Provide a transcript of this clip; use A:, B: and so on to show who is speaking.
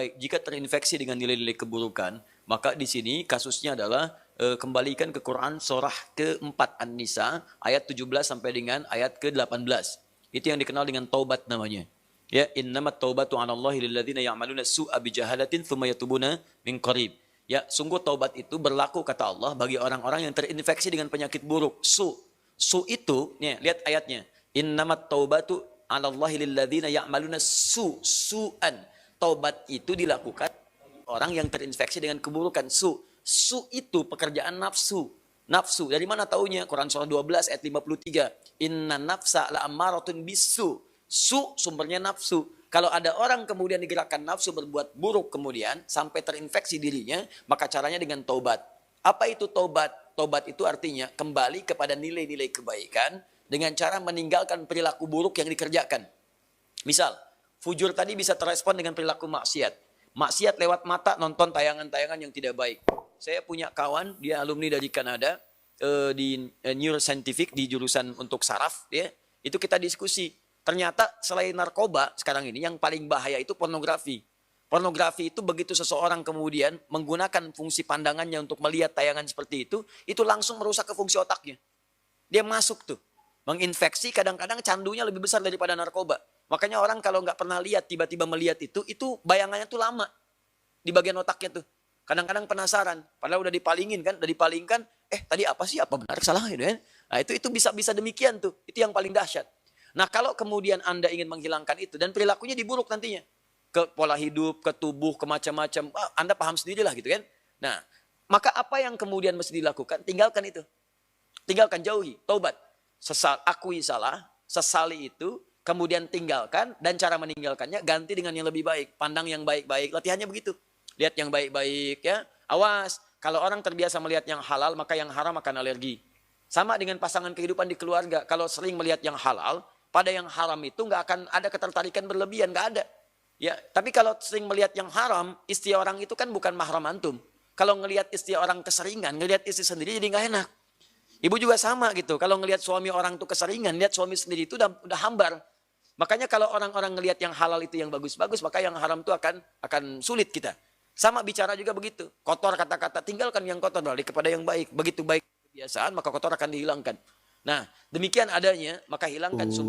A: Baik, jika terinfeksi dengan nilai-nilai keburukan, maka di sini kasusnya adalah kembalikan ke Quran surah ke-4 An-Nisa ayat 17 sampai dengan ayat ke-18. Itu yang dikenal dengan taubat namanya. Ya, innamat taubatu 'alallahi lilladzina ya'maluna su'a bijahalatin tsumma yatubuna min qarib. Ya, sungguh taubat itu berlaku kata Allah bagi orang-orang yang terinfeksi dengan penyakit buruk. Su itu, nih, lihat ayatnya. Innamat taubatu 'alallahi lilladzina ya'maluna su'an. Taubat itu dilakukan orang yang terinfeksi dengan keburukan. Su itu pekerjaan nafsu. Nafsu. Dari mana taunya? Quran surah 12 ayat 53. Inna nafsa la'ammaratun bisu. Su sumbernya nafsu. Kalau ada orang kemudian digerakkan nafsu berbuat buruk kemudian sampai terinfeksi dirinya, maka caranya dengan taubat. Apa itu taubat? Taubat itu artinya kembali kepada nilai-nilai kebaikan dengan cara meninggalkan perilaku buruk yang dikerjakan. Misal, fujur tadi bisa terespon dengan perilaku maksiat. Maksiat lewat mata nonton tayangan-tayangan yang tidak baik. Saya punya kawan, dia alumni dari Kanada, di neuroscientific, di jurusan untuk saraf. Ya, itu kita diskusi. Ternyata selain narkoba sekarang ini, yang paling bahaya itu pornografi. Pornografi itu begitu seseorang kemudian menggunakan fungsi pandangannya untuk melihat tayangan seperti itu langsung merusak ke fungsi otaknya. Dia masuk tuh. Menginfeksi, kadang-kadang candunya lebih besar daripada narkoba. Makanya orang kalau nggak pernah lihat, tiba-tiba melihat itu bayangannya tuh lama. Di bagian otaknya tuh. Kadang-kadang penasaran. Padahal udah dipalingkan, tadi apa sih, apa benar, salah gitu kan. Nah itu bisa demikian tuh. Itu yang paling dahsyat. Nah kalau kemudian Anda ingin menghilangkan itu, dan perilakunya diburuk nantinya. Ke pola hidup, ke tubuh, ke macam-macam. Anda paham sendirilah gitu kan. Nah, maka apa yang kemudian mesti dilakukan? Tinggalkan itu. Tinggalkan, jauhi, taubat. Akui salah, sesali itu, kemudian tinggalkan, dan cara meninggalkannya ganti dengan yang lebih baik. Pandang yang baik-baik, latihannya begitu. Lihat yang baik-baik ya. Awas, kalau orang terbiasa melihat yang halal, maka yang haram akan alergi. Sama dengan pasangan kehidupan di keluarga. Kalau sering melihat yang halal, pada yang haram itu nggak akan ada ketertarikan berlebihan, nggak ada. Ya, tapi kalau sering melihat yang haram, istri orang itu kan bukan mahram antum. Kalau ngelihat istri orang keseringan, ngelihat istri sendiri jadi nggak enak. Ibu juga sama gitu. Kalau ngelihat suami orang itu keseringan, lihat suami sendiri itu udah hambar. Makanya kalau orang-orang ngelihat yang halal itu yang bagus-bagus, maka yang haram itu akan sulit kita. Sama bicara juga begitu. Kotor kata-kata, tinggalkan yang kotor balik kepada yang baik. Begitu baik kebiasaan, maka kotor akan dihilangkan. Nah, demikian adanya, maka hilangkan sumber